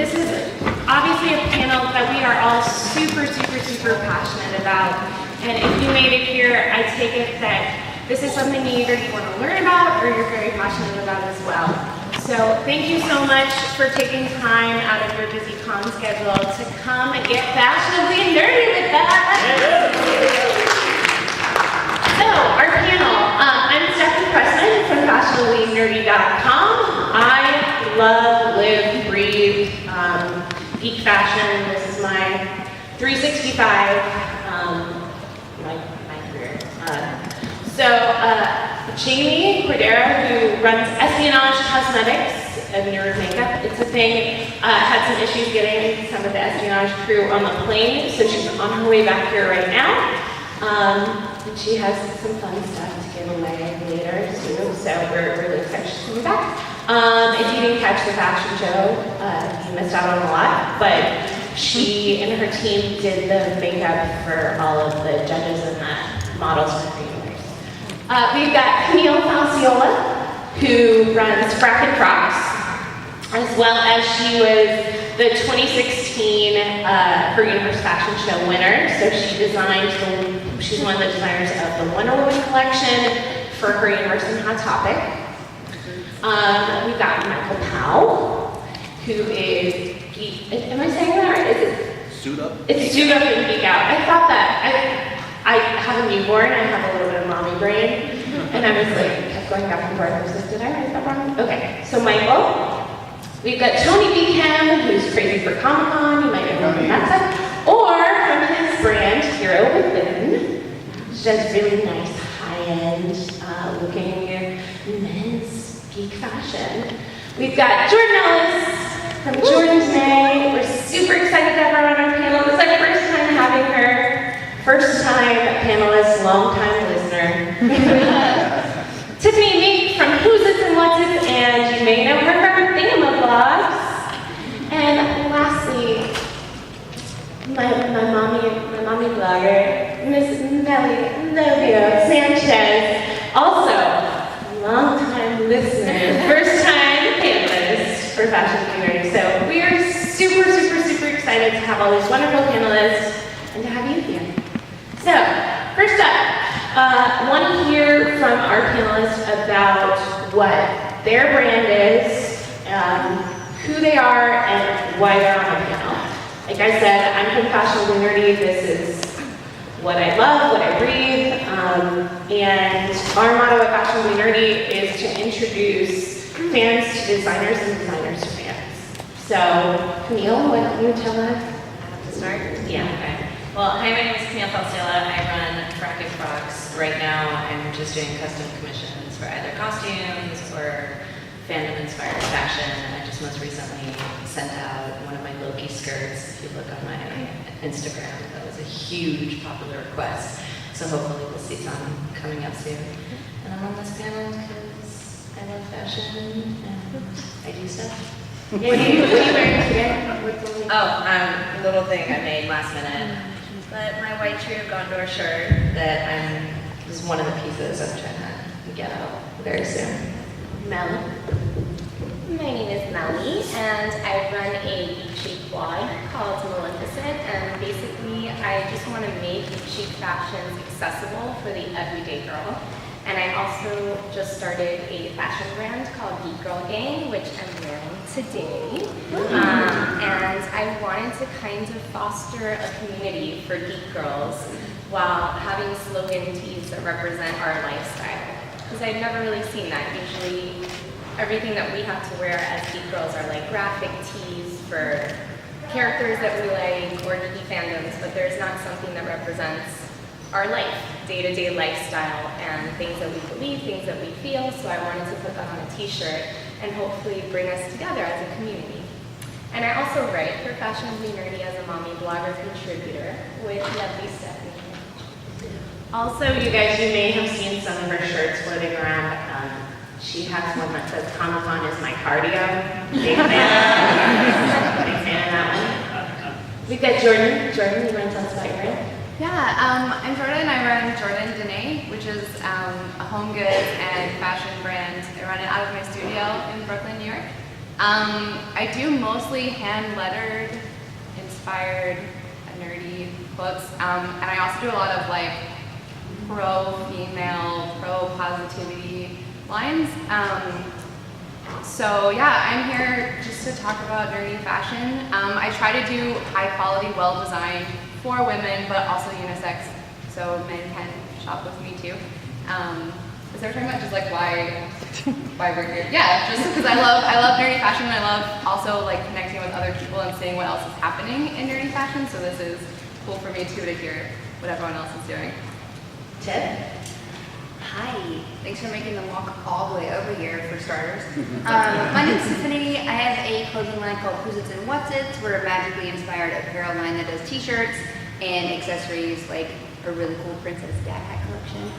this is obviously a panel that we are all super passionate about. And if you made it here, I take it that this is something you either want to learn about or you're very passionate about as well. So thank you so much for taking time out of your busy con schedule to come and get fashionably nerdy with us. So our panel, I'm Stephanie Pressman from fashionablynerdy.com. I love, live, breathe geek fashion. This is my 365, my career. Jaimie Cordero, who runs Espionage Cosmetics and Mirror Makeup, it's a thing, had some issues getting some of the Espionage crew on the plane, so she's on her way back here right now. And she has some fun stuff to give away later too, so we're really excited she's coming back. If you didn't catch the fashion show, you missed out on a lot, but she and her team did the makeup for all of the judges and the models for the viewers. We've got Camille Falciola, who runs Frack & Crocs, as well as she was the 2016 Her Universe Fashion Show winner. So she designed, she's one of the designers of the Wonder Woman collection for Her Universe and Hot Topic. We've got Michael Pao, who is Geek, am I saying that right? Is it? Suit Up? It's Suit Up and Geek Out. I thought that, I have a newborn, I have a little bit of mommy brain, and I was like, kept going back and forth. I was like, did I write that wrong? Okay, so Michael. We've got Tony Beachem, who's crazy for Comic-Con, you might know him from that side, or from his brand, Hero Within, which does really nice, high-end looking men's geek fashion. We've got Jordanden Ellis from Jordanden. We're super excited to have her on our panel. This is our first time having her. First time panelist, long time listener. Tiffany Mink from Whosits Whatsits, and you may know her from Thingamablogs. And lastly, my mommy blogger, Miss Meli Lovio Sanchez, also long time listener, first time panelist for Fashionably Nerdy. So we are super excited to have all these wonderful panelists and to have you here. So, first up, I want to hear from our panelists about what their brand is, who they are, and why they're on our panel. Like I said, I'm from Fashionably Nerdy. This is what I love, what I breathe, and our motto at Fashionably Nerdy is to introduce fans to designers and designers to fans. So, Camille, why don't you tell us? I have to start? Yeah, okay. Well, hi, my name is Camille Falciola. I run Frack & Crocs. Right now, I'm just doing custom commissions for either costumes or fandom-inspired fashion. I just most recently sent out one of my Loki skirts. If you look on my Instagram, that was a huge popular request. So hopefully we'll see some coming up soon. And I'm on this panel because I love fashion and I do stuff. What are you wearing today? Oh, a little thing I made last minute. But my white Trio Gondor shirt that is one of the pieces I'm trying to get out very soon. Meli. My name is Meli, and I run a geek chic blog called Melificant, and basically I just want to make geek chic fashions accessible for the everyday girl. And I also just started a fashion brand called Geek Girl Gang, which I'm wearing today. And I wanted to kind of foster a community for geek girls while having slogan tees that represent our lifestyle. Because I've never really seen that. Usually everything that we have to wear as geek girls are like graphic tees for characters that we like or geeky fandoms, but there's not something that represents our life, day-to-day lifestyle, and things that we believe, things that we feel. So I wanted to put that on a t-shirt and hopefully bring us together as a community. And I also write for Fashionably Nerdy as a mommy blogger contributor with lovely Stephanie. Also, you guys, you may have seen some of her shirts floating around. She has one that says Comic-Con is my cardio. Big fan. Big fan of that one. We've got Jordan. Jordan, you want to tell us about your brand? Yeah, I'm Jordan. I run Jordanden NYC, which is a home goods and fashion brand. I run it out of my studio in Brooklyn, New York. I do mostly hand-lettered, inspired, nerdy books, and I also do a lot of like pro-female, pro-positivity lines. So yeah, I'm here just to talk about nerdy fashion. I try to do high-quality, well-designed for women, but also unisex, so men can shop with me too. Is there talking about just like why we're here? Yeah, just because I love nerdy fashion, and I love also like connecting with other people and seeing what else is happening in nerdy fashion. So this is cool for me too to hear what everyone else is doing. Tiff? Hi, thanks for making the walk all the way over here for starters. My name's Tiffany. I have a clothing line called Whosits Whatsits. We're a magically inspired apparel line that does t-shirts and accessories like a really cool Princess Dad hat collection.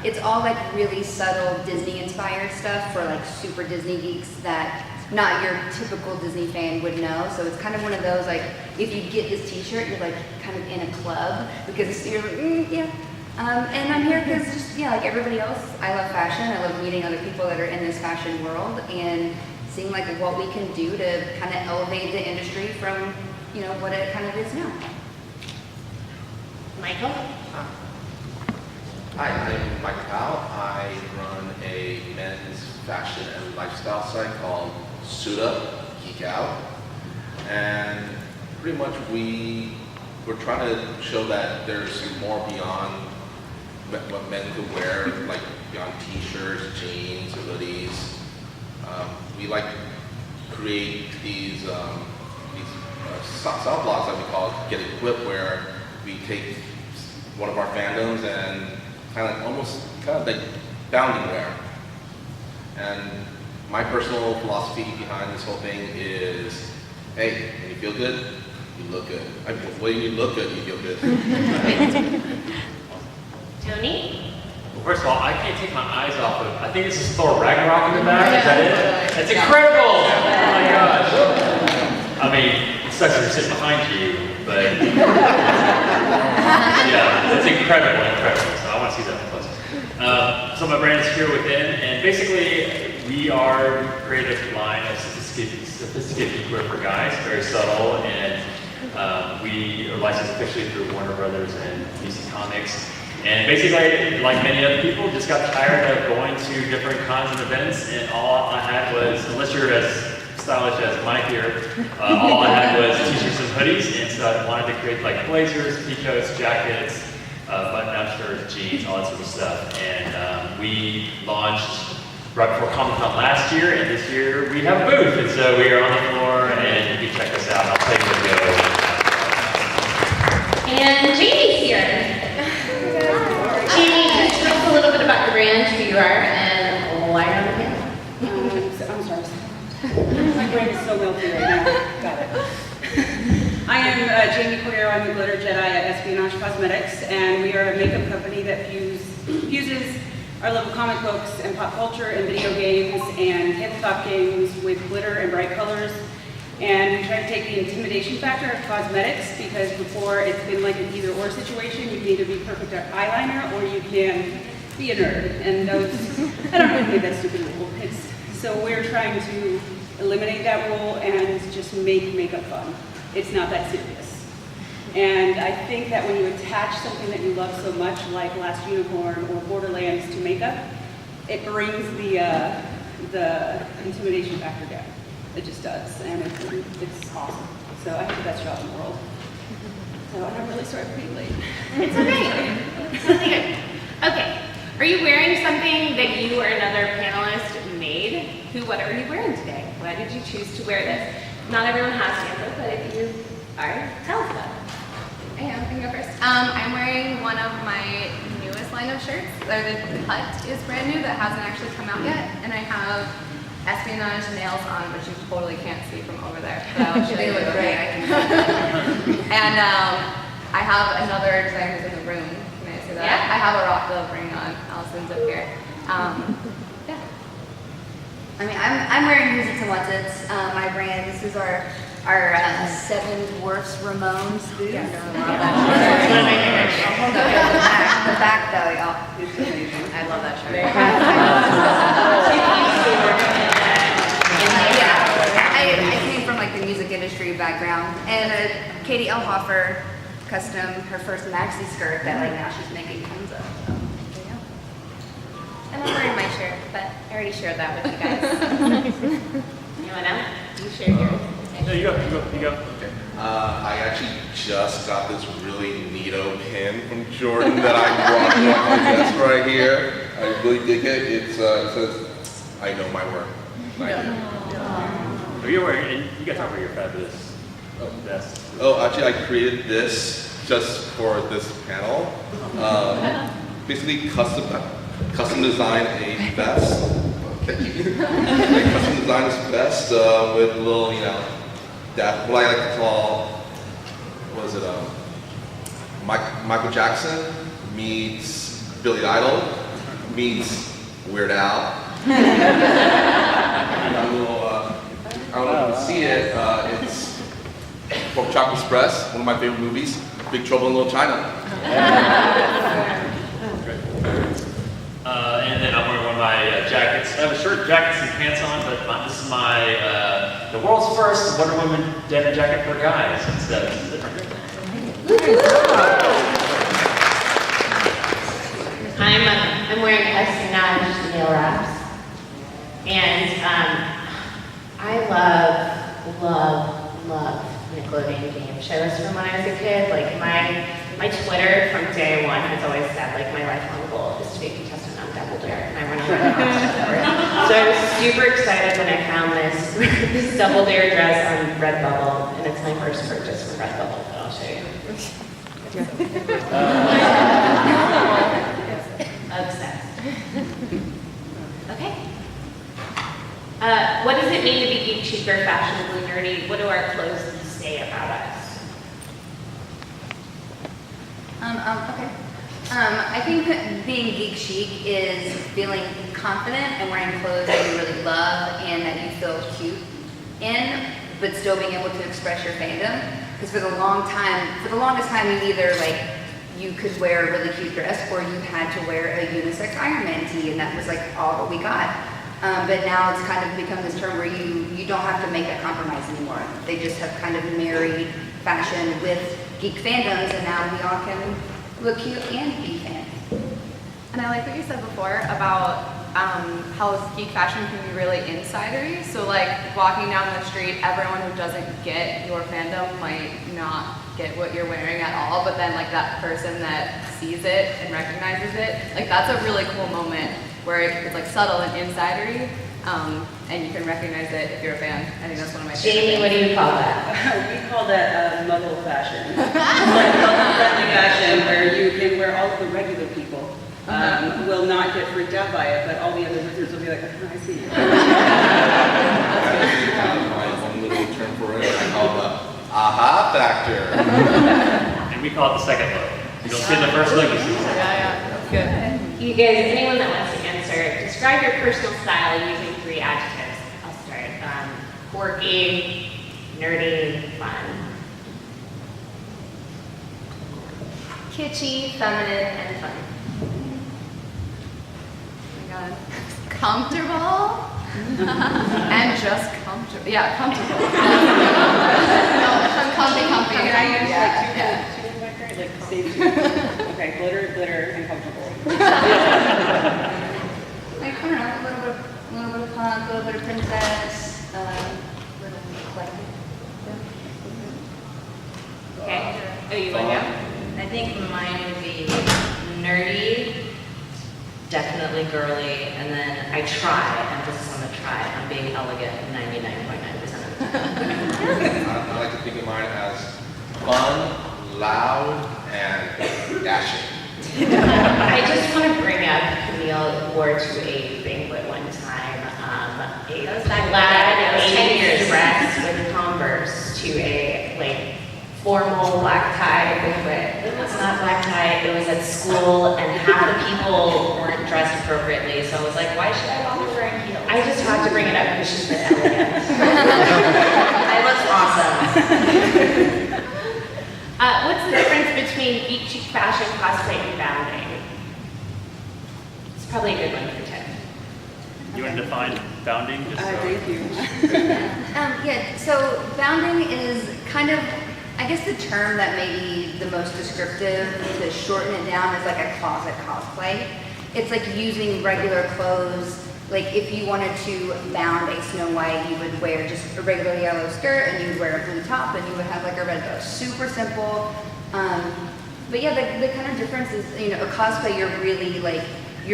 It's all like really subtle Disney inspired stuff for like super Disney geeks that not your typical Disney fan would know. So it's kind of one of those like, if you get this t-shirt, you're like kind of in a club because you're like, yeah. And I'm here because just, yeah, like everybody else, I love fashion. I love meeting other people that are in this fashion world and seeing like what we can do to kind of elevate the industry from, you know, what it kind of is now. Michael? Hi, I'm Michael Pao. I run a men's fashion and lifestyle site called Suit Up, Geek Out. And pretty much we're trying to show that there's more beyond what men could wear, like beyond t-shirts, jeans, hoodies. We like to create these soft blogs that we call Get Equipped, where we take one of our fandoms and kind of like bounding wear. And my personal philosophy behind this whole thing is, hey, when you feel good, you look good. I mean, when you look good, you feel good. Tony? Well, first of all, I can't take my eyes off of, I think this is Thor Ragnarok in the back, is that it? It's incredible! Oh my gosh. I mean, it sucks if you're sitting behind you, but yeah, it's incredible. So I want to see that up close. So my brand is Here Within, and basically we are creative line of sophisticated geekwear for guys, very subtle, and we are licensed officially through Warner Brothers and DC Comics. And basically, like many other people, just got tired of going to different cons and events, and all I had was, unless you're as stylish as Mike here, all I had was t-shirts and hoodies, and so I wanted to create like blazers, peacoats, jackets, button-down shirts, jeans, all that sort of stuff. And we launched right before Comic-Con last year, and this year we have a booth, and so we are on the floor, and you can check us out. I'll take you to go. And Jaimie's here. Jaimie, can you tell us a little bit about your brand, who you are, and why you're on the panel? I'm sorry. My brain is so melty right now. Got it. I am Jaimie Cordero. I'm the Glitter Jedi at Espionage Cosmetics, and we are a makeup company that fuses our love of comic books and pop culture and video games and tabletop games with glitter and bright colors. And we try to take the intimidation factor of cosmetics, because before it's been like an either-or situation. You can either be perfect at eyeliner or you can be a nerd. And those, I don't really think that's stupid rule. So we're trying to eliminate that rule and just make makeup fun. It's not that serious. And I think that when you attach something that you love so much, like Last Unicorn or Borderlands, to makeup, it brings the intimidation factor down. It just does, and it's awesome. So I have the best job in the world. So I'm really sorry for being late. It's okay. It's really good. Okay. Are you wearing something that you or another panelist made? What are you wearing today? Why did you choose to wear this? Not everyone has to answer, but if you are, tell us about it. I can go first. I'm wearing one of my newest line of shirts. The cut is brand new that hasn't actually come out yet, and I have Espionage nails on, which you totally can't see from over there. But I'll show you. Look great. And I have another designer who's in the room. Can I say that? Yeah. I have a Rockville ring on. Allison's up here. Yeah. I mean, I'm wearing Whosits Whatsits, my brand. This is our Seven Dwarfs Ramones booth. Yeah, I'll hold up the back though, y'all. I love that shirt. Yeah. music industry background, and Katie Elhofer custom her first maxi skirt that like now she's making tons of. So, there you go. And I'm wearing my shirt, but I already shared that with you guys. You want to? You shared yours. No, you go. Okay. I actually just got this really neato pin from Jordan that I brought on my desk right here. I really dig it. It says, "I know my work." Right here. Oh, you're wearing, and you guys are wearing your fabulous vest. Oh, actually, I created this just for this panel. Basically, custom design a vest. Thank you. I custom designed this vest with a little, that what I like to call, what is it? Michael Jackson meets Billy Idol meets Weird Al. I don't know if you can see it. It's from Chocolate Express, one of my favorite movies, Big Trouble in Little China. And then I'm wearing one of my jackets. I have a shirt, jackets, and pants on, but this is my the world's first Wonder Woman denim jacket for guys instead of different. I'm wearing Espionage nail wraps, and I love Nickelodeon game shows from when I was a kid. Like my Twitter from day one has always said like my lifelong goal is to be a contestant on Double Dare, and I want to run a contest for it. So I was super excited when I found this Double Dare dress on Redbubble, and it's my first purchase from Redbubble. But I'll show you. Obsessed. Okay. What does it mean to be geek chic or fashionably nerdy? What do our clothes say about us? Okay. I think that being geek chic is feeling confident and wearing clothes that you really love and that you feel cute in, but still being able to express your fandom. Because for the longest time, you either you could wear a really cute dress or you had to wear a unisex Iron Man tee, and that was like all that we got. But now it's kind of become this term where you don't have to make that compromise anymore. They just have kind of married fashion with geek fandoms, and now we all can look cute and be fans. And I like what you said before about how geek fashion can be really insidery. So walking down the street, everyone who doesn't get your fandom might not get what you're wearing at all, but then that person that sees it and recognizes it, that's a really cool moment where it's subtle and insidery, and you can recognize it if you're a fan. I think that's one of my favorite Jaimie, what do you call that? We call that muggle fashion. Muggle-friendly fashion, where you can wear all of the regular people. Will not get freaked out by it, but all the other visitors will be like, oh, I see you. My own little term for it, I call the aha factor. And we call it the second look. You don't see the first look, you see the second. That's good. You guys, anyone that wants to answer, describe your personal style using 3 adjectives. I'll start. Quirky, nerdy, fun. Kitschy, feminine, and fun. Oh my God. Comfortable and just comfortable. Yeah, comfortable. Comfy. Can I use Yeah. two safety? Okay, glitter, and comfortable. I don't know, a little bit of punk, a little bit of princess, little eclectic. Okay. Oh, you want to go? I think mine would be nerdy, definitely girly, and then I try, emphasis on the try, on being elegant 99.9% of the time. I like to think of mine as fun, loud, and dashing. I just want to bring up Camille wore to a banquet one time a plaid 10 years. dress with Converse to a formal black tie banquet. It was not black tie, it was at school, and half the people weren't dressed appropriately, so I was like, why should I bother wearing heels? I just had to bring it up because she's been elegant. I looked awesome. What's the difference between geek chic fashion, cosplay, and bounding? It's probably a good one for Tiff. You want to define bounding? Just so- Thank you. Yeah, so bounding is kind of, I guess the term that may be the most descriptive to shorten it down is like a closet cosplay. It's like using regular clothes. Like if you wanted to bound a Snow White, you would wear just a regular yellow skirt and you would wear a blue top and you would have like a red bow. Super simple. But yeah, the kind of difference is, you know, a cosplay, you're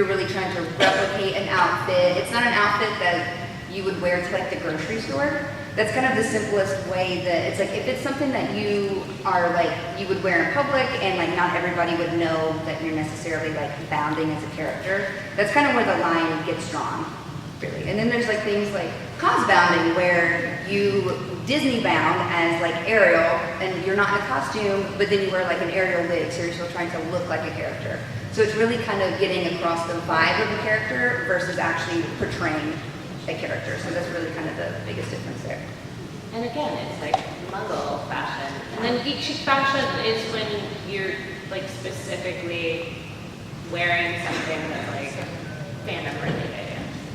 really trying to replicate an outfit. It's not an outfit that you would wear to like the grocery store. That's kind of the simplest way that it's like, if it's something that you are like, you would wear in public and like not everybody would know that you're necessarily like bounding as a character, that's kind of where the line gets drawn, really. And then there's like things like cosbounding where you Disney bound as like Ariel and you're not in a costume, but then you wear like an Ariel wig, so you're still trying to look like a character. So it's really kind of getting across the vibe of a character versus actually portraying a character. So that's really kind of the biggest difference there. And again, it's like Muggle fashion. And then geek chic fashion is when you're like specifically wearing something that's like fandom related.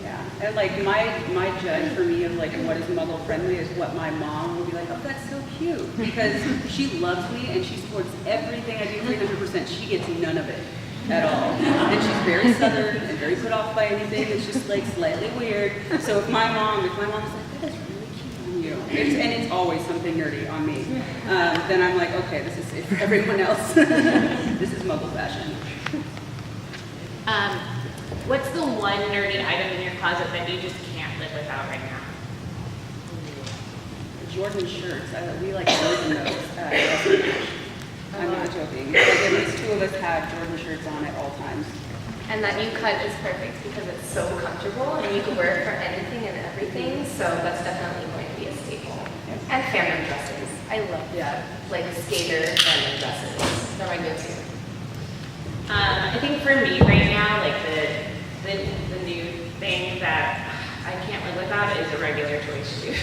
Yeah, and like my judge for me of like what is Muggle friendly is what my mom will be like, oh, that's so cute, because she loves me and she supports everything I do 300%. She gets none of it at all, and she's very southern and very put off by anything that's just like slightly weird. So if my mom's like, that is really cute on you, it's always something nerdy on me, then I'm like, okay, this is it for everyone else. This is Muggle fashion. What's the one nerdy item in your closet that you just can't live without right now? Jordan shirts, we like Jordan those. I'm not joking. Like at least 2 of us have Jordan shirts on at all times. And that new cut is perfect because it's so comfortable and you can wear it for anything and everything. So that's definitely going to be a staple. And fandom dresses. I love that. Like skater fandom dresses. They're my go-to. I think for me right now, like the new thing that I can't live without is a regular toy shoe.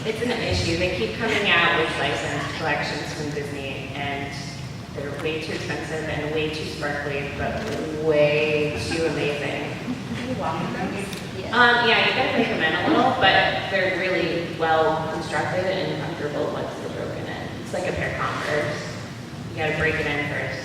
It's an issue. They keep coming out with licensed collections from Disney, and they're way too expensive and way too sparkly, but way too amazing. Can you walk with them? Yeah, you gotta break them in a little, but they're really well constructed and comfortable once they're broken in. It's like a pair of Converse. You gotta break it in first.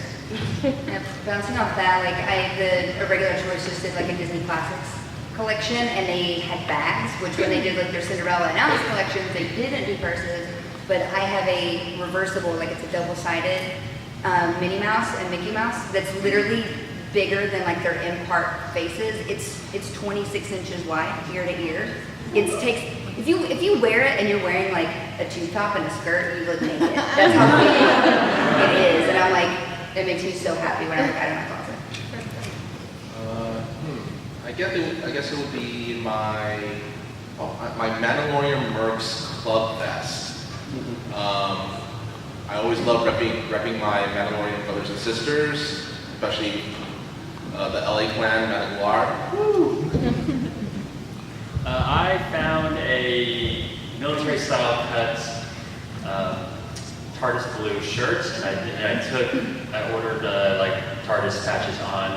Yeah, bouncing off that, like a regular choice just did like a Disney Classics collection, and they had bags, which when they did like their Cinderella and Alice collections, they didn't do purses, but I have a reversible, like it's a double-sided Minnie Mouse and Mickey Mouse that's literally bigger than like their in-part faces. It's 26 inches wide, ear to ear. If you wear it and you're wearing like a tube top and a skirt, you look naked. That's how big it is, and I'm like, it makes me so happy when I look at it in my closet. I guess it would be my Mandalorian Mercs Club Vest. I always love repping my Mandalorian brothers and sisters, especially the LA clan, Mandalore. Woo! I found a military-style cut TARDIS blue shirt, and I ordered like TARDIS patches on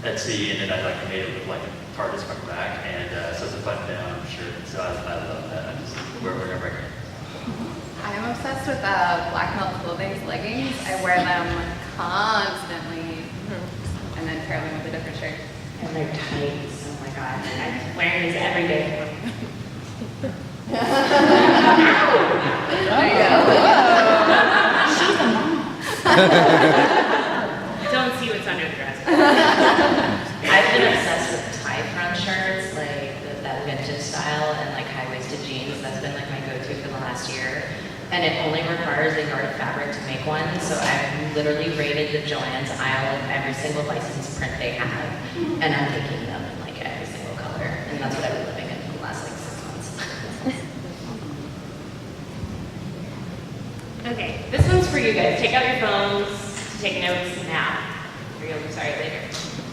Etsy, and then I made it look like a TARDIS front and back, and so it's a button-down shirt. So I love that. I just wear it whenever I can. I'm obsessed with Black Melt Clothing's leggings. I wear them constantly, and then pair them with a different shirt. And they're tights. Oh my god. I'm wearing these every day. There you go. She's a mom. Don't see what's under the dress. I've been obsessed with tie front shirts, like that vintage style, and like high-waisted jeans. That's been like my go-to for the last year. And it only requires a yard of fabric to make one, so I've literally raided the Joann's aisle of every single licensed print they have, and I'm picking them in like every single color, and that's what I've been living in for the last like 6 months. Okay, this one's for you guys. Take out your phones to take notes now, or you'll be sorry later,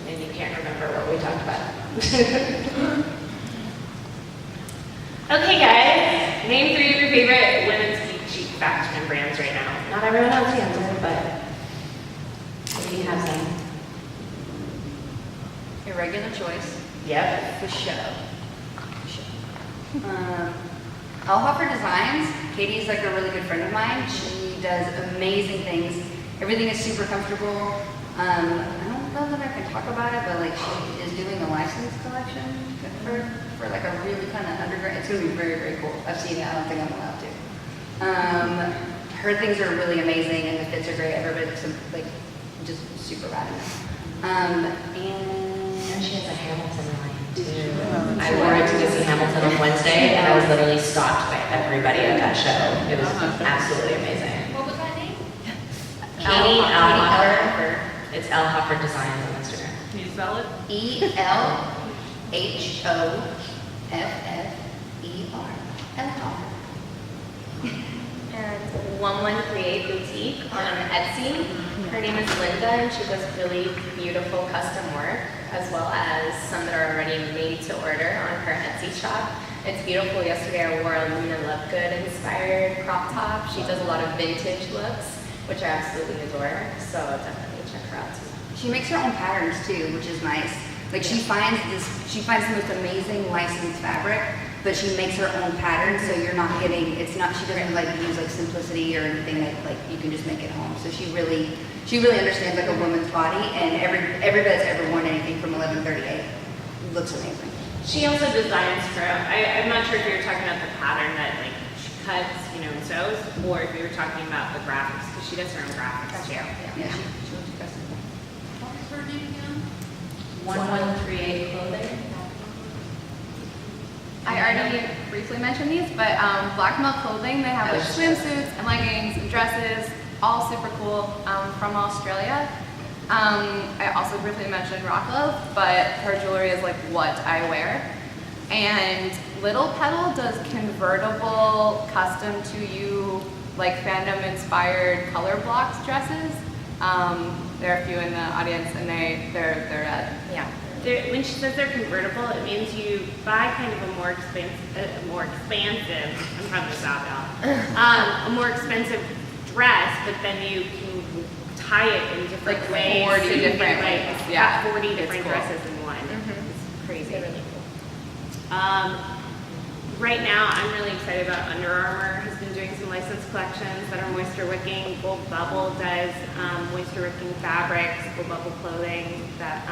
and you can't remember what we talked about. Okay, guys, name 3 of your favorite women's geek chic fashion brands right now. Not everyone else answered, but if you have some. your regular choice. Yep. For show. I'll offer designs. Katie's like a really good friend of mine. She does amazing things. Everything is super comfortable. I don't know that I can talk about it, but like she is doing a license collection for like a really kind of underground. It's gonna be very, very cool. I've seen it. I don't think I'm allowed to. Her things are really amazing and the fits are great. Everybody's like just super rad. And she has a Hamilton line too. I wore it to go see Hamilton on Wednesday, and I was literally stopped by everybody at that show. It was absolutely amazing. What was that name? Katie Elhoffer. It's Elhoffer Designs on Instagram. Can you spell it? ELHOFFER. Elhoffer. And 113 Boutique on Etsy. Her name is Linda, and she does really beautiful custom work, as well as some that are already made to order on her Etsy shop. It's beautiful. Yesterday I wore a Luna Lovegood inspired crop top. She does a lot of vintage looks, which I absolutely adore, so definitely check her out too. She makes her own patterns too, which is nice. Like she finds the most amazing licensed fabric, but she makes her own pattern, so you're not getting, she doesn't like use like simplicity or anything that like you can just make at home. So she really understands like a woman's body, and everybody that's ever worn anything from 1138 looks amazing. She also designs for, I'm not sure if you were talking about the pattern that like she cuts, and sews, or if you were talking about the graphics, because she does her own graphics too. Yeah, she looks custom. 1138 Clothing. I already briefly mentioned these, but Black Milk Clothing, they have like swimsuits and leggings and dresses, all super cool, from Australia. I also briefly mentioned Rock Love, but her jewelry is like what I wear. And Little Petal does convertible, custom to you, like fandom inspired color blocks dresses. There are a few in the audience, and they're Yeah. When she says they're convertible, it means you buy kind of a more expensive, I'm from the South now, a more expensive dress, but then you can tie it in different Like ways. 40 so you different can get, ways. like, Yeah. 40 It's different cool. dresses in one. Mm-hmm. It's crazy. They're really cool. Right now, I'm really excited about Under Armour has been doing some licensed collections that are moisture wicking. Gold Bubble does moisture wicking fabrics, Gold Bubble clothing that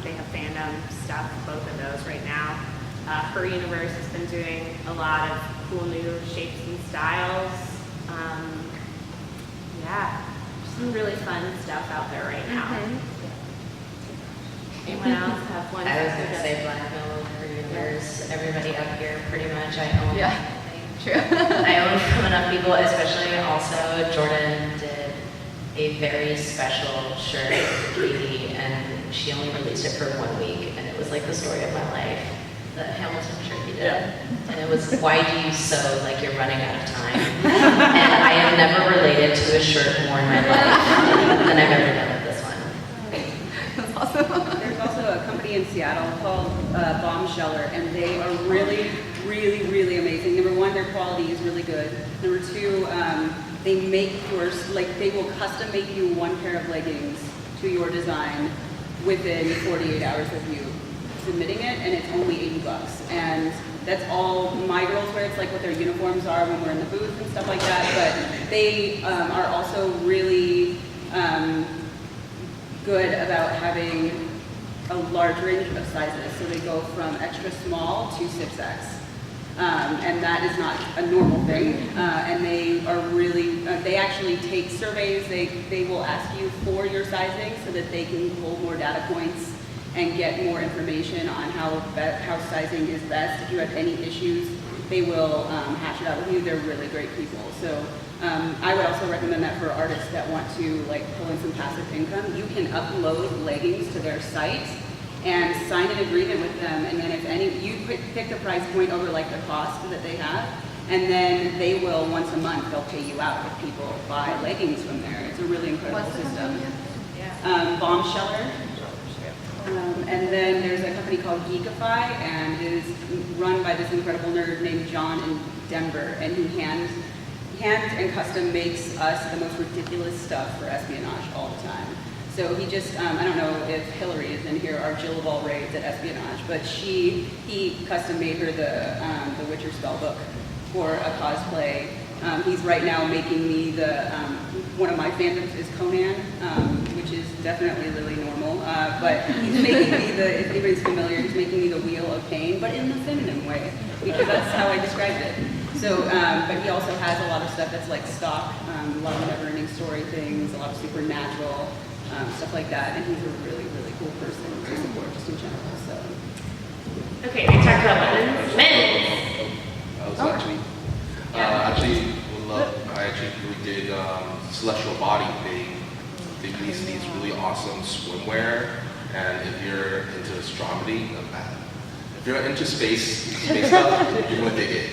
they have fandom stuff, both of those right now. Her Universe has been doing a lot of cool new shapes and styles. Yeah, some really fun stuff out there right now. Anyone else have one? I was going to say Black Milk for Universe. Everybody up here pretty much I own. Yeah. True. I own coming up people, especially also Jordan did a very special shirt for Katie, and she only released it for 1 week, and it was like the story of my life. The Hamilton shirt he did. And it was, why do you sew like you're running out of time? And I have never related to a shirt more in my life than I've ever done with this one. That's awesome. There's also a company in Seattle called Bombsheller, and they are really, really, really amazing. Number one, their quality is really good. Number two, they make yours, like they will custom make you one pair of leggings to your design within 48 hours of you submitting it, and it's only $80. And that's all my girls wear. It's like what their uniforms are when we're in the booth and stuff like that. But they are also really good about having a large range of sizes. So they go from extra small to 6X. And that is not a normal thing. And they are really, they actually take surveys. They will ask you for your sizing so that they can pull more data points and get more information on how sizing is best. If you have any issues, they will hash it out with you. They're really great people. So I would also recommend that for artists that want to like pull in some passive income. You can upload leggings to their site and sign an agreement with them, and then if you pick the price point over like the cost that they have, and then they will once a month they'll pay you out if people buy leggings from there. It's a really incredible system. Bombsheller. And then there's a company called Geekify, and it is run by this incredible nerd named John in Denver, and he hand and custom makes us the most ridiculous stuff for Espionage all the time. So he just, I don't know if Hillary is in here, our Jill of all raids at Espionage, but he custom made her the Witcher spellbook for a cosplay. He's right now making me one of my fandoms is Conan, which is definitely really normal, but he's making me if anybody's familiar, he's making me the Wheel of Pain, but in the feminine way, because that's how I described it. So, but he also has a lot of stuff that's like stock, a lot of never-ending story things, a lot of supernatural, stuff like that, and he's a really, really cool person to support just in general, so. Okay, we talked about women's. Men's. I actually really dig Celestial Body. They release these really awesome swimwear, and if you're into astronomy, if you're into space stuff, you're gonna dig it.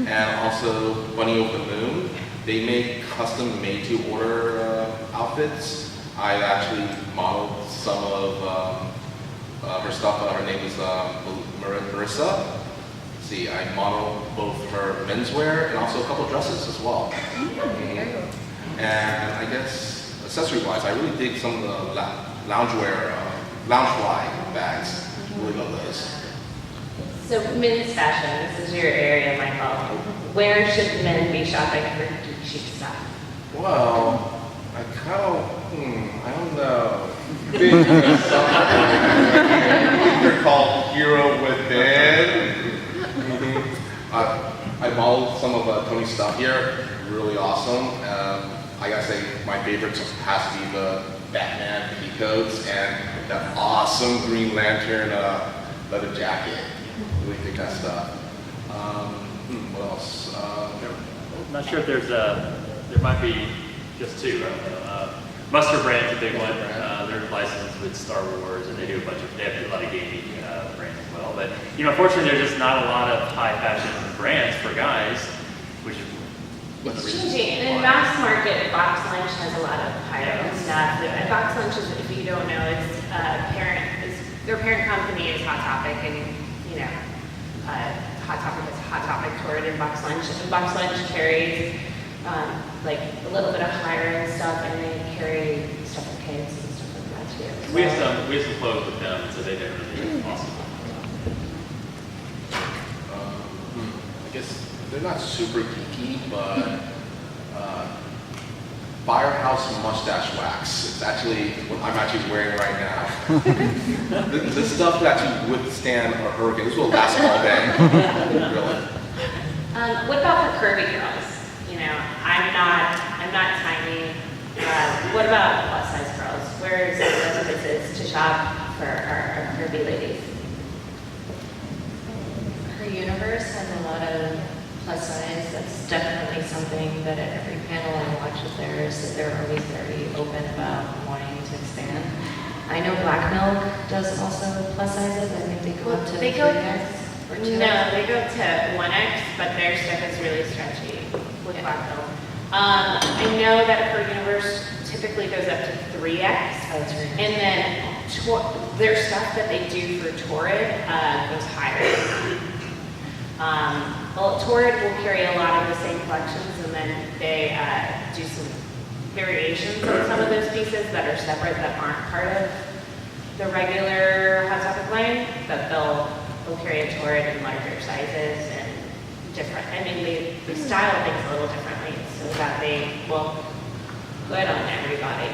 And also Bunny Over the Moon, they make custom made-to-order outfits. I actually modeled some of her stuff. Her name is Marissa. See, I modeled both her menswear and also a couple dresses as well. And I guess accessory-wise, I really dig some of the loungewear, loungefly bags. Really love those. So men's fashion, this is your area, Michael. Where should men be shopping for geek chic stuff? Well, I don't know. They're called Hero Within. I modeled some of Tony's stuff here, really awesome. I gotta say, my favorite has to be the Batman coats and that awesome Green Lantern leather jacket. Really think that stuff. What else? I'm not sure if there might be just two. I don't know. Mustard Brand's a big one. They're licensed with Star Wars, and they have a lot of gaming brands as well. But unfortunately, there's just not a lot of high fashion brands for guys, which is one of the It's reasons changing. And in why. mass market, Box Lunch has a lot of high-end stuff. And Box Lunch is, if you don't know, their parent company is Hot Topic, and Hot Topic is Hot Topic Torrid and Box Lunch. And Box Lunch carries like a little bit of higher end stuff, and they carry stuff for kids and stuff like that too. We have some clothes with them, so they didn't really awesome. I guess they're not super geeky, but Firehouse Mustache Wax. It's actually what I'm actually wearing right now. This stuff will actually withstand a hurricane. This will last all day. Really. What about for curvy girls? I'm not tiny. What about plus size girls? Where's the places to shop for our curvy ladies? Her universe has a lot of plus size. That's definitely something that at every panel I watch of theirs, that they're always very open about wanting to expand. I know Black Milk does also plus sizes. I think they go up to 3X or 2X. No, they go to 1X, but their stuff is really stretchy with Black Milk. I know that her universe typically goes up to 3X. Oh, that's right. And then their stuff that they do for Torrid goes higher. Torrid will carry a lot of the same collections, and then they do some variations on some of those pieces that are separate, that aren't part of the regular Hot Topic line, but they'll carry a Torrid in larger sizes and different. I mean, they style things a little differently so that they will good on everybody.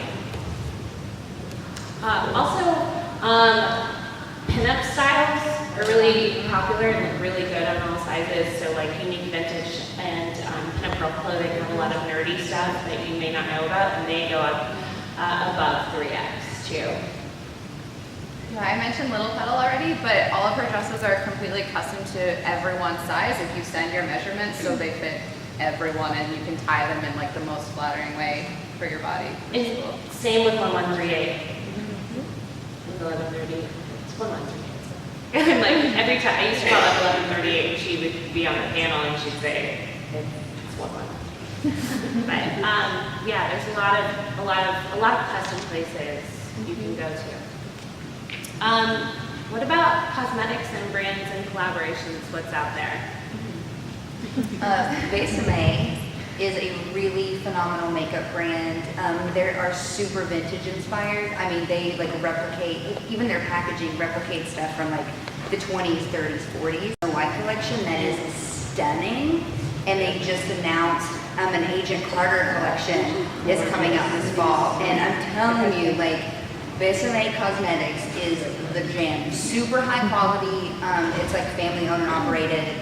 Pinup styles are really popular and look really good on all sizes. So like Unique Vintage and Pinup Girl Clothing have a lot of nerdy stuff that you may not know about, and they go up above 3X too. Yeah, I mentioned Little Petal already, but all of her dresses are completely custom to everyone's size. If you send your measurements, so they fit everyone, and you can tie them in like the most flattering way for your body. And same with 1138. With 1138. It's 1138. And like every time I used to call up 1138, she would be on the panel and she'd say, it's 11. But yeah, there's a lot of custom places you can go to. What about cosmetics and brands and collaborations? What's out there? Besame is a really phenomenal makeup brand. They are super vintage inspired. I mean, they like replicate, even their packaging replicates stuff from like the 20s, 30s, 40s. The white collection that is stunning, and they just announced an Agent Carter collection is coming out this fall. And I'm telling you, like, Fashionably Cosmetics is the jam. Super high quality. It's like family owned and operated.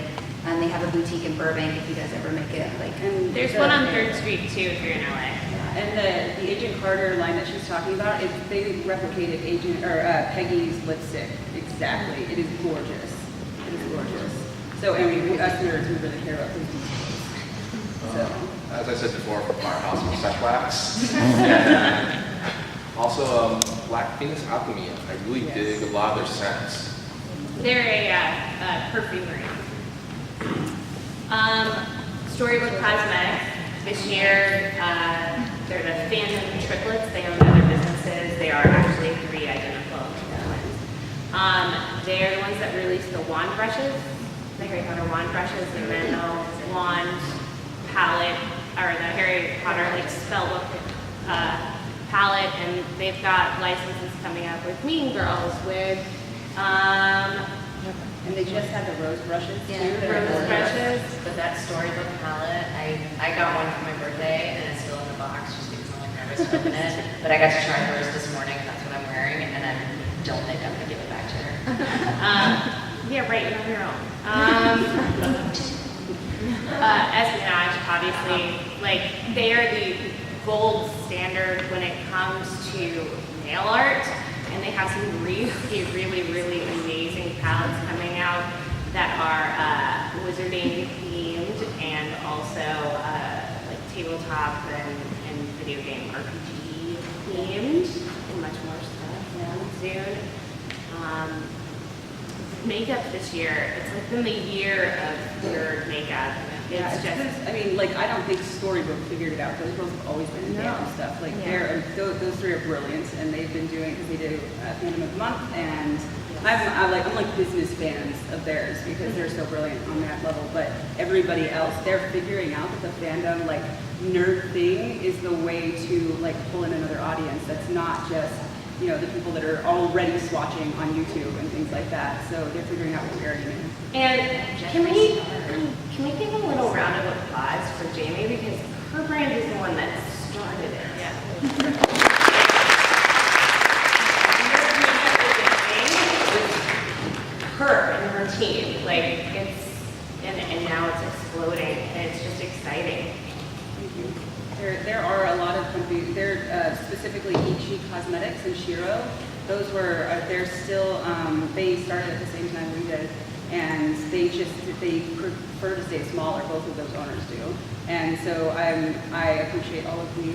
And they have a boutique in Burbank if you guys ever make it. Like, And there's one on 3rd Street too if you're in LA. And the Agent Carter line that she's talking about, they replicated Peggy's lipstick exactly. It is gorgeous. It is gorgeous. So, I mean, us nerds, we really care about those details. So. As I said before, from Firehouse and Set Wax. And also, Black Venus Alchemy. I really dig a lot of their scents. They're a perfumery. Storybook Cosmetics. This year, they're the Fandom triplets. They own other businesses. They are actually 3 identical twins. They are the ones that released the wand brushes, the Harry Potter wand brushes, the Randall wand palette, or the Harry Potter like spellbook palette, and they've got licenses coming up with Mean Girls, with And they just had the rose brushes too. Yeah, rose brushes. But that storybook palette, I got one for my birthday, and it's still in the box just because I'm like nervous to open it. But I got to try hers this morning, and that's what I'm wearing, and I don't think I'm gonna give it back to her. Yeah, right, you're on your own. Espionage, obviously, like, they are the gold standard when it comes to nail art, and they have some really, really, really amazing palettes coming out that are wizarding themed and also like tabletop and video game RPG themed, and much more stuff soon. Makeup this year, it's like been the year of nerd makeup. Yeah, It's just, I mean, like, I don't think Storybook figured it out. Those girls have always been in fandom stuff. Like, those 3 are brilliant, and they've been doing, because they do Fandom of the Month, and I'm like business fans of theirs because they're so brilliant on that level. But everybody else, they're figuring out that the fandom, like, nerd thing is the way to, like, pull in another audience. That's not just, you know, the people that are already swatching on YouTube and things like that. So they're figuring out what we're already doing. and can we give a little round of applause for Jaimie, because her brand is the one that started it. Her and her team, like, it's, and now it's exploding, and it's just exciting. There are a lot of companies, specifically Geek Cosmetics and Shiro. Those were, they're still, they started at the same time we did, and they prefer to stay smaller, both of those owners do. And so I appreciate all of the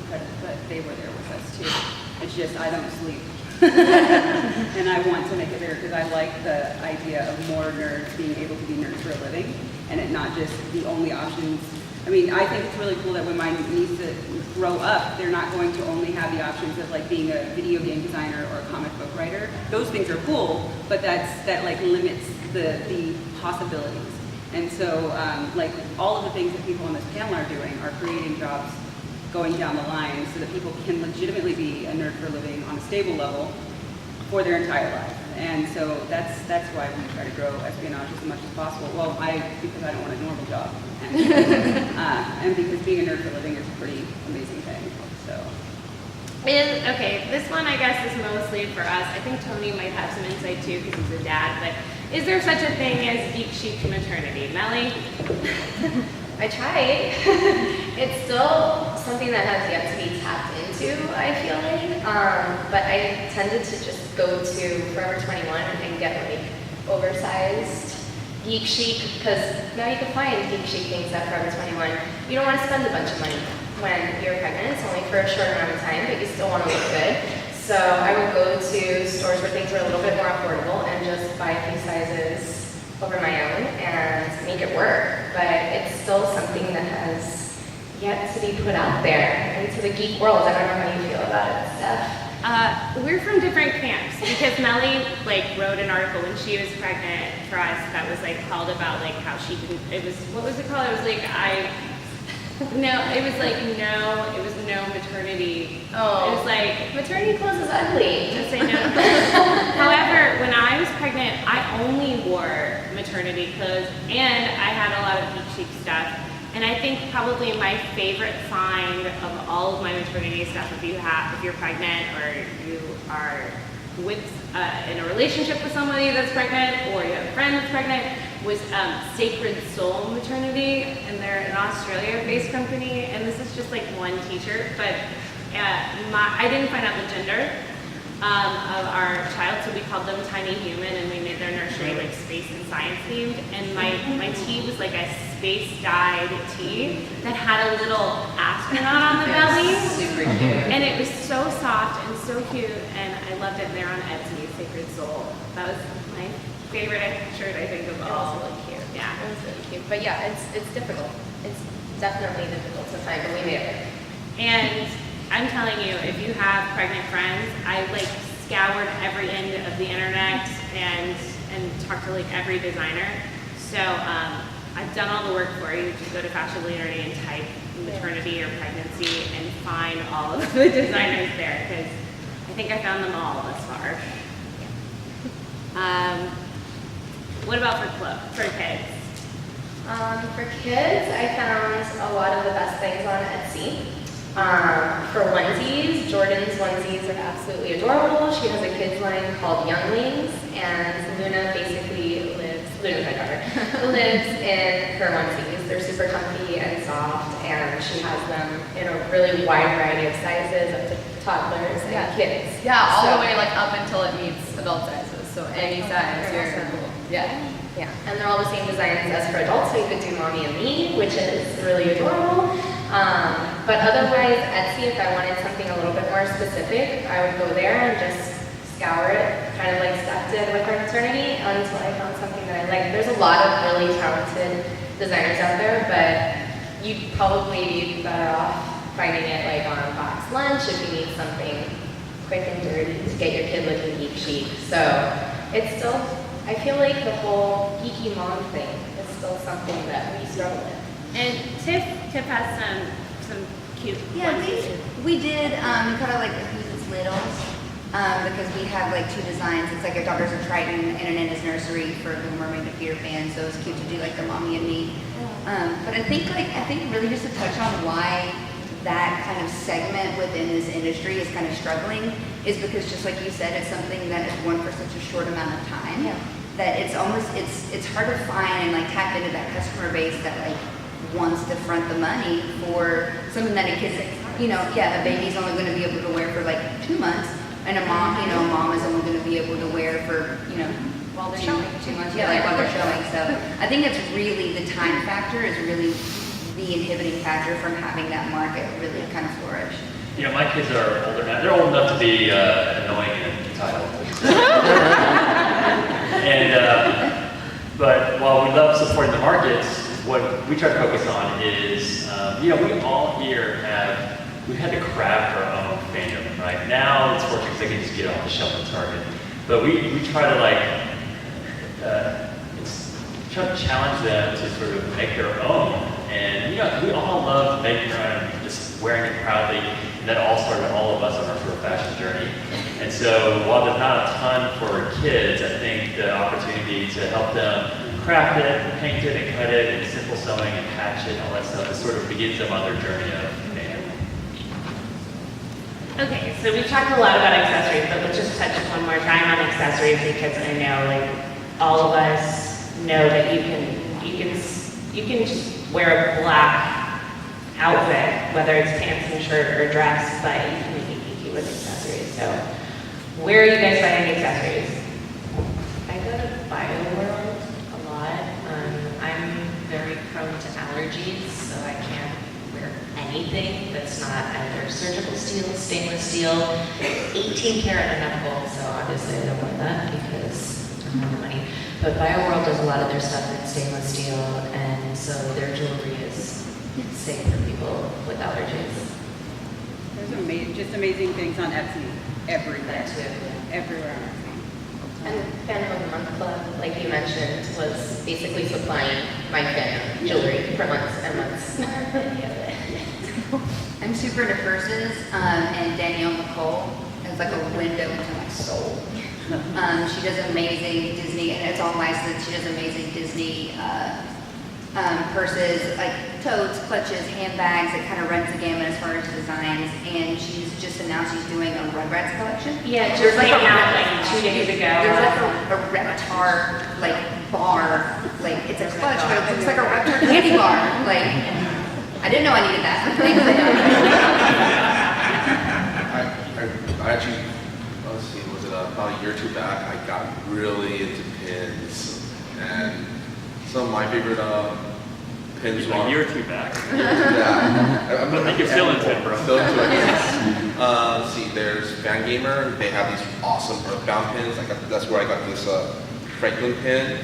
credit, but they were there with us too. It's just, I don't sleep. And I want to make it bigger because I like the idea of more nerds being able to be nerds for a living, and it not just the only options. I mean, I think it's really cool that when my niece grow up, they're not going to only have the options of like being a video game designer or a comic book writer. Those things are cool, but that like limits the possibilities. And so, like, all of the things that people on this panel are doing are creating jobs going down the line so that people can legitimately be a nerd for a living on a stable level for their entire life. And so that's why we try to grow Espionage as much as possible. Well, because I don't want a normal job. And because being a nerd for a living is a pretty amazing thing. So. Okay, this one I guess is mostly for us. I think Tony might have some insight too because he's a dad, but is there such a thing as geek chic maternity? Meli? I tried. It's still something that has yet to be tapped into, I feel like. But I tended to just go to Forever 21 and get like oversized geek chic, because now you can find geek chic things at Forever 21. You don't want to spend a bunch of money when you're pregnant. It's only for a short amount of time, but you still want to look good. So I would go to stores where things were a little bit more affordable and just buy a few sizes over my own and make it work. But it's still something that has yet to be put out there into the geek world. I don't know how you feel about it, Steph. We're from different camps because Meli like wrote an article when she was pregnant for us that was like called about like how she didn't, it was, what was it called? It was like No, it was like no maternity. Oh. It was like, Maternity clothes is ugly. just say no. However, when I was pregnant, I only wore maternity clothes and I had a lot of Geek Chic stuff. And I think probably my favorite find of all of my maternity stuff, if you're pregnant or you are with in a relationship with somebody that's pregnant or you have a friend that's pregnant, was Sacred Soul Maternity, and they're an Australia-based company. And this is just like one T-shirt, but I didn't find out the gender of our child, so we called them Tiny Human, and we made their nursery like space and science themed. And my tee was like a space dyed tee that had a little astronaut on the belly. Super cute. And it was so soft and so cute, and I loved it. They're on Etsy, Sacred Soul. That was my favorite shirt, I think, of It all. was really cute. Yeah. It was really cute. But yeah, it's difficult. It's definitely difficult to find, but we made it. And I'm telling you, if you have pregnant friends, I like scoured every end of the internet and talked to like every designer. So I've done all the work for you. Just go to Fashionably Nerdy and type maternity or pregnancy and find all of the designers there, because I think I found them all thus far. What about for kids? For kids, I found a lot of the best things on Etsy. For onesies, Jordan's onesies are absolutely adorable. She has a kids line called Younglings, and Luna basically Luna's my daughter, lives in her onesies. They're super comfy and soft, and she has them in a really wide variety of sizes, up to toddlers and kids. Yeah, all So- the way like up until it meets adult sizes. So any size, you're cool. Yeah. Yeah, and they're all the same designs as for adults, so you could do Mommy and Me, which is really adorable. But otherwise, Etsy, if I wanted something a little bit more specific, I would go there and just scour it, kind of like Steph did with her maternity, until I found something that I like. There's a lot of really talented designers out there, but you'd probably be better off finding it like on Box Lunch if you need something quick and dirty to get your kid looking geek chic. So it's still, I feel like the whole geeky mom thing is still something that we struggle with. And Tiff has some cute Yeah, onesies. we did kind of like the Whosits Littles because we have like two designs. It's like a Daughters of Triton and an Ennis Nursery for the Mermaid and Peter fans. So it's cute to do like the Mommy and Me. But I think really just to touch on why that kind of segment within this industry is kind of struggling is because just like you said, it's something that is worn for such a short amount of time that it's almost it's hard to find and like tap into that customer base that like wants to front the money for something that a kid, a baby's only going to be able to wear for like 2 months, and a mom is only going to be able to wear for While they're showing. 2 months, while they're showing. So I think that's really the time factor is really the inhibiting factor from having that market really kind of flourish. My kids are older now. They're old enough to be annoying and entitled. But while we love supporting the markets, what we try to focus on is, we all here we've had to craft our own fandom, right? Now it's working because they can just get off the shelf at Target. But we try to try to challenge them to sort of make their own. And we all love making our own, just wearing it proudly. And that all started all of us on our sort of fashion journey. And so while there's not a ton for kids, I think the opportunity to help them craft it, paint it, and cut it, and simple sewing and patch it, and all that stuff, it sort of begins them on their journey of fandom. Okay, so we've talked a lot about accessories, but let's just touch one more time on accessories, because I know all of us know that you can just wear a black outfit, whether it's pants and shirt or dress, but you can make it geeky with accessories. So where are you guys buying accessories? I go to BioWorld a lot. I'm very prone to allergies, so I can't wear anything that's not either surgical steel, stainless steel, 18 karat and enough gold, so obviously I don't want that because I don't have the money. But BioWorld does a lot of their stuff in stainless steel, and so their jewelry is safe for people with allergies. There's just amazing things on Etsy everywhere. That too. Everywhere on Etsy. And Fandom of the Month Club, like you mentioned, was basically supplying my fandom jewelry for months and months. I'm super into purses, and Danielle McCall is like a window into my soul. She does amazing Disney, and it's all licensed. She does amazing Disney purses, like totes, clutches, handbags. It kind of runs the gamut as far as designs. And she's just announced she's doing a Rugrats collection. Yeah, There's just like came a out like 2 days ago. There's like a Reptar like bar, like it's a clutch, but it looks like a Reptar candy bar. Like I didn't know I needed that. I actually, let's see, was it about a year or two back, I got really into pins. And some of my favorite pins A year or two back. Yeah. I'm I can feel into it, bro. Still into it, yes. Let's see, there's Fangamer. They have these awesome Earthbound pins. That's where I got this Franklin pin.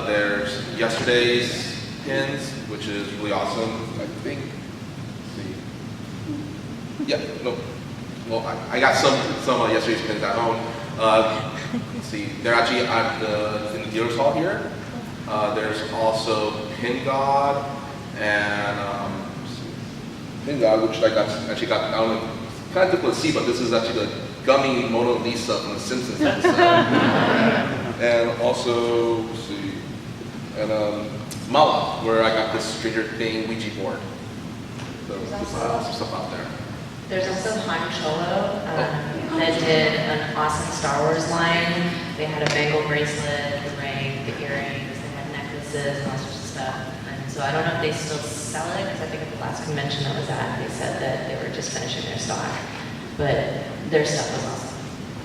There's Yesterday's pins, which is really awesome. I think, let's see. Yeah, no. Well, I got some of Yesterday's pins at home. Let's see, they're actually in the dealer's hall here. There's also Pin God and Pin God, which I got down and kind of difficult to see, but this is actually the gummy Mona Lisa from The Simpsons episode. And also, let's see, and Mala, where I got this Stranger Thing Ouija board. So there's some stuff out there. There's also Han Cholo that did an awesome Star Wars line. They had a bangle bracelet, the ring, the earrings, they had necklaces, and all sorts of stuff. And so I don't know if they still sell it, because I think at the last convention I was at, they said that they were just finishing their stock. But their stuff was awesome.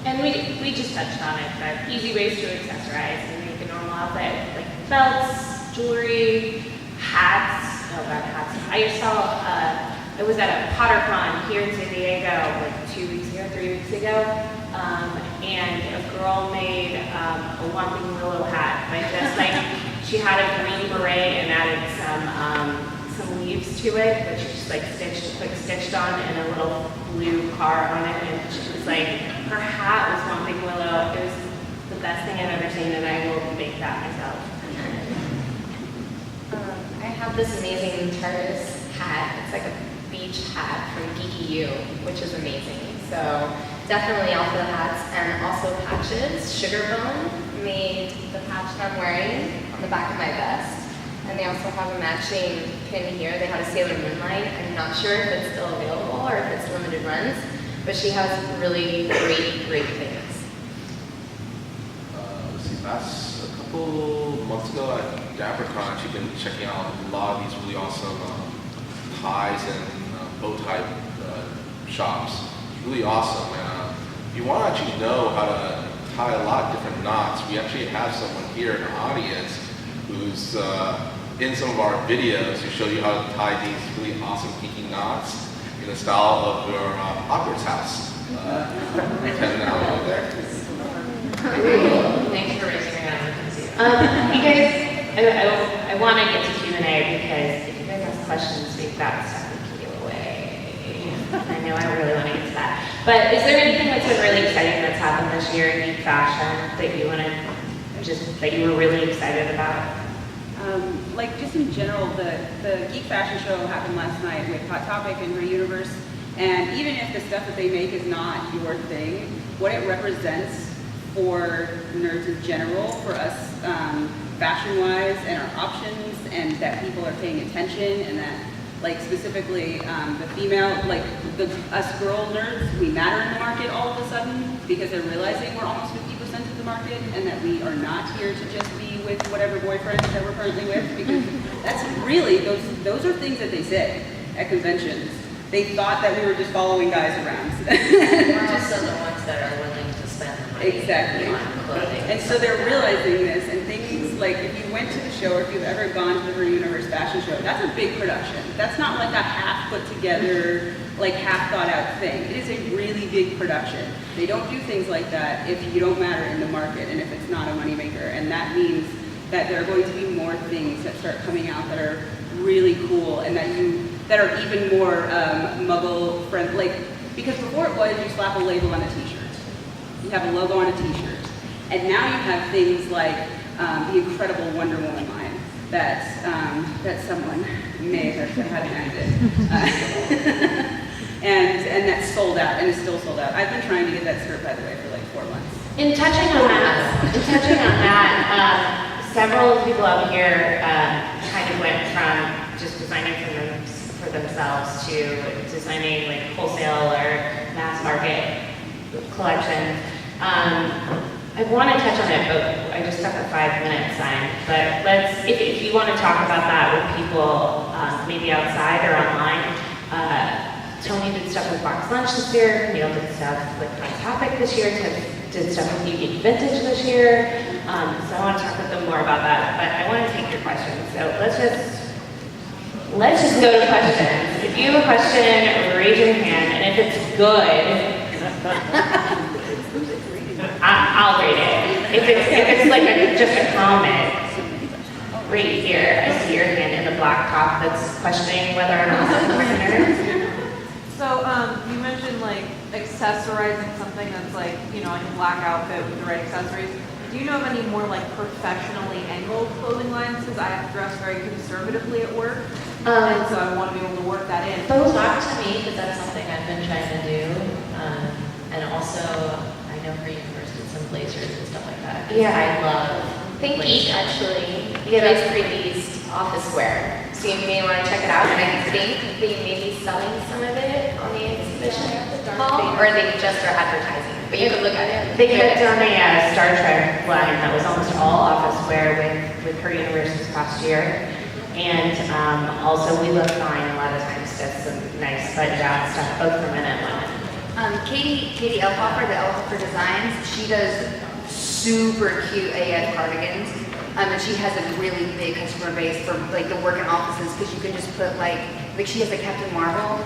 And we just touched on it, but easy ways to accessorize and make a normal outfit, like belts, jewelry, hats. Oh God, hats. I saw, I was at a PotterCon here in San Diego like 2 weeks ago, 3 weeks ago, and a girl made a Whomping Willow hat by just like, she had a green beret and added some leaves to it, that she just like stitched on, and a little blue car on it, and she was like, her hat was Whomping Willow. It was the best thing I've ever seen, and I will make that myself. I have this amazing Taurus hat. It's like a beach hat from Geek Out, which is amazing. So definitely all for the hats, and also patches. Sugarbone made the patch that I'm wearing on the back of my vest. And they also have a matching pin here. They had a Sailor Moon line. I'm not sure if it's still available or if it's limited runs, but she has really great things. Let's see, last a couple months ago at DapperCon, she's been checking out a lot of these really awesome ties and bow tie shops. It's really awesome. And if you want to actually know how to tie a lot of different knots, we actually have someone here in the audience who's in some of our videos to show you how to tie these really awesome geeky knots in the style of your Hogwarts house. Pretend now over there. Thanks for raising your hand. You guys, I want to get to Q&A because if you guys have questions, we've got stuff we can give away. I know I really want to get to that. But is there anything that's been really exciting that's happened this year in geek fashion that you want to that you were really excited about? Like just in general, the Geek Fashion Show happened last night with Hot Topic and Her Universe, and even if the stuff that they make is not your thing, what it represents for nerds in general, for us fashion-wise and our options, and that people are paying attention, and that like specifically the female, like us girl nerds, we matter in the market all of a sudden because they're realizing we're almost 50% of the market, and that we are not here to just be with whatever boyfriend that we're currently with, because that's really, those are things that they say at conventions. They thought that we were just following guys around. We're also the ones that are willing to spend the money Exactly. on clothing. And so they're realizing this, and things like if you went to the show or if you've ever gone to the Her Universe fashion show, that's a big production. That's not like a half put together, like half thought out thing. It is a really big production. They don't do things like that if you don't matter in the market and if it's not a moneymaker. And that means that there are going to be more things that start coming out that are really cool and that are even more muggle friendly. Like, because before it was you slap a label on a t-shirt. You have a logo on a t-shirt. And now you have things like the incredible Wonder Woman line, that someone may have had ended. And that's sold out, and is still sold out. I've been trying to get that skirt, by the way, for like 4 months. In touching on that, several people out here kind of went from just designing for themselves to designing like wholesale or mass market collections. I want to touch on it, but I just stuck a 5-minute sign. But if you want to talk about that with people, maybe outside or online. Tony did stuff with Box Lunch this year. Camille did stuff with My Topic this year. Did stuff with Geek Vintage this year. So I want to talk with them more about that. But I want to take your questions. So let's just go to questions. If you have a question, raise your hand, and if it's good, I'll read it. If it's like just a comment, right here, I see your hand in the black top that's questioning whether or not it's a listener. So you mentioned like accessorizing something that's like, like a black outfit with the right accessories. Do you know of any more like professionally angled clothing lines? Because I have to dress very conservatively at work, and so I want to be able to work that in. Talk to me, because that's something I've been trying to do. And also, I know her universe did some blazers and stuff like that. Yeah. I love I think blazers. Geek actually just released office wear. So you may want to check it out. And I think they may be selling some of it on the exhibition hall, or they just are advertising. But you could look at it. They had done a Star Trek line that was almost all office wear with her universe this past year. And also we look fine a lot of times, just some nice button-down stuff, both for men and women. Katie Elhoffer, the Elhoffer Designs, she does super cute AF cardigans. And she has a really big customer base for like the work in offices, because you can just put like she has a Captain Marvel.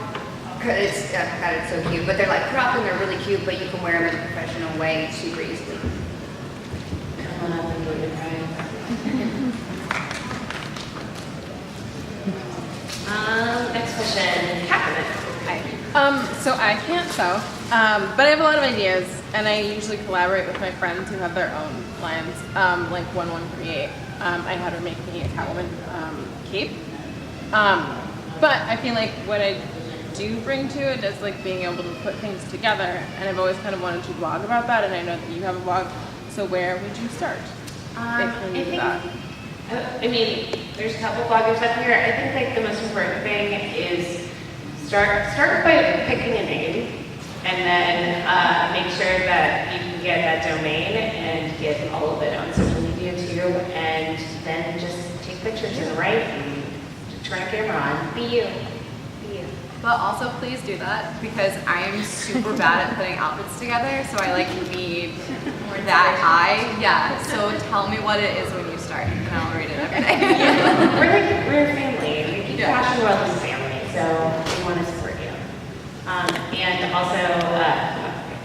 It's God, it's so cute. But they're like cropped and they're really cute, but you can wear them in a professional way super easily. Come on up and get your prize. Next question, Catherine. So I can't sew, but I have a lot of ideas, and I usually collaborate with my friends who have their own lines, like 1138. I had her make me a Catwoman cape, but I feel like what I do bring to it is like being able to put things together, and I've always kind of wanted to blog about that, and I know that you have a blog, so where would you start? I mean, there's a couple bloggers up here. I think like the most important thing is start by picking a name, and then make sure that you can get that domain and get all of it on social media too, and then just take pictures and write and turn a camera on. Be you. But also please do that, because I am super bad at putting outfits together, so I like need that eye. Yeah, so tell me what it is when you start, and I'll read it every day. We're a family. The fashion world is a family, so we want to support you. And also,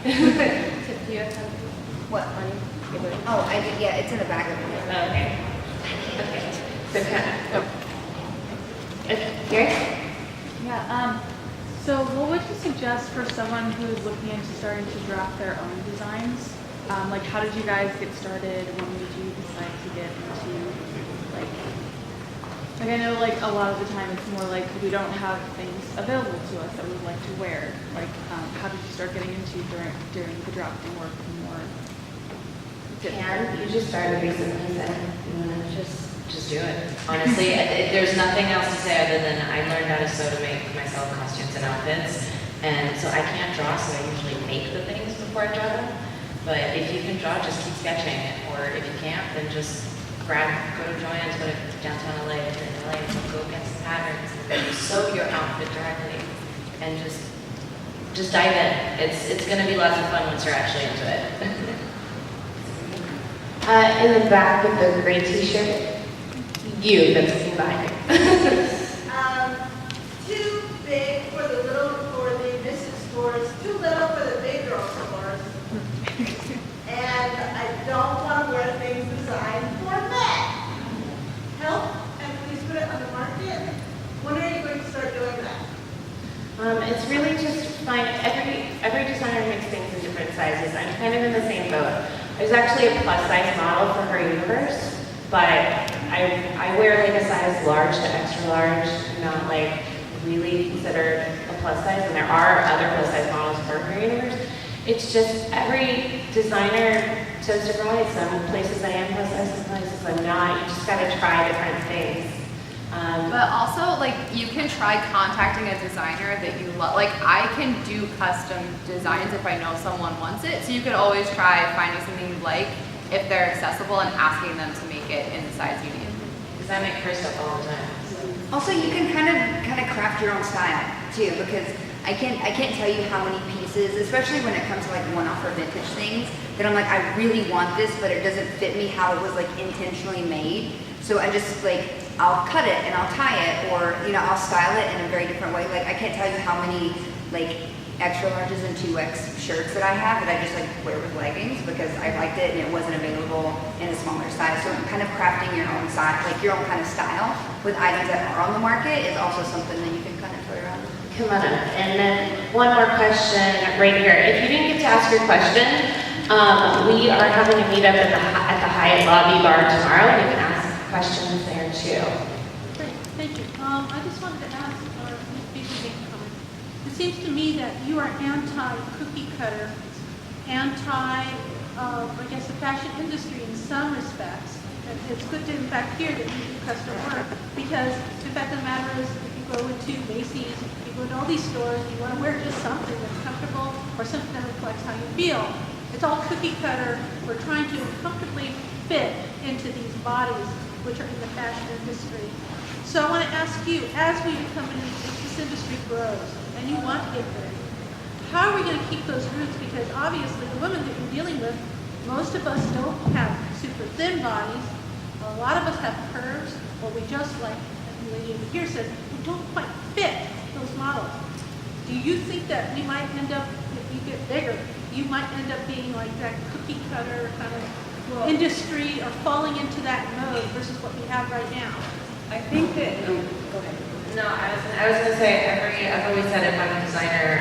Do you have time? What? Oh, I did. Yeah, it's in the back of it. okay. Okay. So kind of. Here? Yeah, so what would you suggest for someone who's looking into starting to draft their own designs? Like, how did you guys get started? When did you decide to get into, like I know, like, a lot of the time it's more like we don't have things available to us that we would like to wear. Like, how did you start getting into during the drafting work more? And you just started recently, so you want to Just do it. Honestly, there's nothing else to say other than I learned how to sew to make myself costumes and outfits. And so I can't draw, so I usually make the things before I draw them. But if you can draw, just keep sketching. Or if you can't, then just go to Joann's, go to downtown LA, if you're in LA, go get some patterns, and sew your outfit directly. And just dive in. It's going to be lots of fun once you're actually into it. in the back with the gray t-shirt. You, that's looking behind you. Too big for the Mrs. stores, too little for the big girl stores. And I don't want to wear things designed for men. Help, and please put it on the market. When are you going to start doing that? It's really just fine. Every designer makes things in different sizes. I'm kind of in the same boat. There's actually a plus size model for her universe, but I wear like a size large to extra large, not like really considered a plus size, and there are other plus size models for creators. It's just every designer does different ways. Some places I am plus size, some places I'm not. You just gotta try different things. But also, like, you can try contacting a designer that you love. Like, I can do custom designs if I know someone wants it. So you could always try finding something you like if they're accessible and asking them to make it in the size you need. Because I make her stuff all the time. Also, you can kind of craft your own style too, because I can't tell you how many pieces, especially when it comes to like one-off or vintage things, that I'm like, I really want this, but it doesn't fit me how it was like intentionally made. So I just like, I'll cut it and I'll tie it, or you know, I'll style it in a very different way. Like I can't tell you how many like extra larges and 2X shirts that I have that I just like wear with leggings because I liked it and it wasn't available in a smaller size. So kind of crafting your own size, like your own kind of style with items that are on the market is also something that you can kind of toy around with. Come on up. And then one more question right here. If you didn't get to ask your question, we are having a meetup at the Hyatt lobby bar tomorrow. You can ask questions there too. Great, thank you. I just wanted to ask, or maybe make a comment. It seems to me that you are anti-cookie cutter, I guess, the fashion industry in some respects. And it's good to, in fact, hear that you do custom work, because the fact of the matter is, if you go into Macy's, you go to all these stores, you want to wear just something that's comfortable or something that reflects how you feel. It's all cookie cutter. We're trying to comfortably fit into these bodies which are in the fashion industry. So I want to ask you, as we become, as this industry grows, and you want to get big, how are we going to keep those roots? Because obviously the women that you're dealing with, most of us don't have super thin bodies. A lot of us have curves, or we just, like the lady over here said, we don't quite fit those models. Do you think that we might end up, if you get bigger, you might end up being like that cookie cutter kind of industry, or falling into that mode versus what we have right now? I think that, go ahead. No, I was gonna say, I've always said if I'm a designer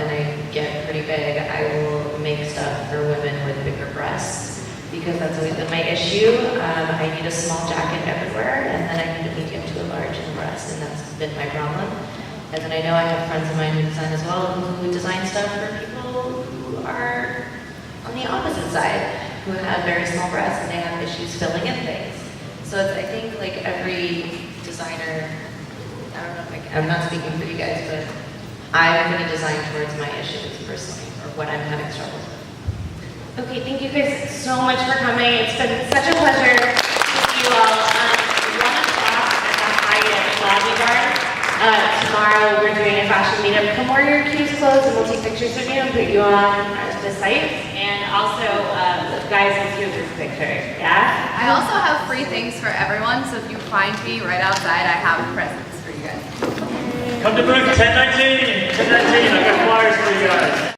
and I get pretty big, I will make stuff for women with bigger breasts, because that's always been my issue. I need a small jacket everywhere, and then I need a medium to a large in the breast, and that's been my problem. And then I know I have friends of mine who design as well, who design stuff for people who are on the opposite side, who have very small breasts and they have issues filling in things. So it's, I think like every designer, I don't know, like, I'm not speaking for you guys, but I'm going to design towards my issues personally, or what I'm having struggles with. Okay, thank you guys so much for coming. It's been such a pleasure to see you all. 1 o'clock at the Hyatt lobby bar. Tomorrow we're doing a fashion meetup. Come wear your cutest clothes and we'll take pictures of you and put you on the site. And also, guys, let's do a group picture, yeah? I also have free things for everyone, so if you find me right outside, I have presents for you guys. Come to booth 1019. 1019. I got flyers for you guys.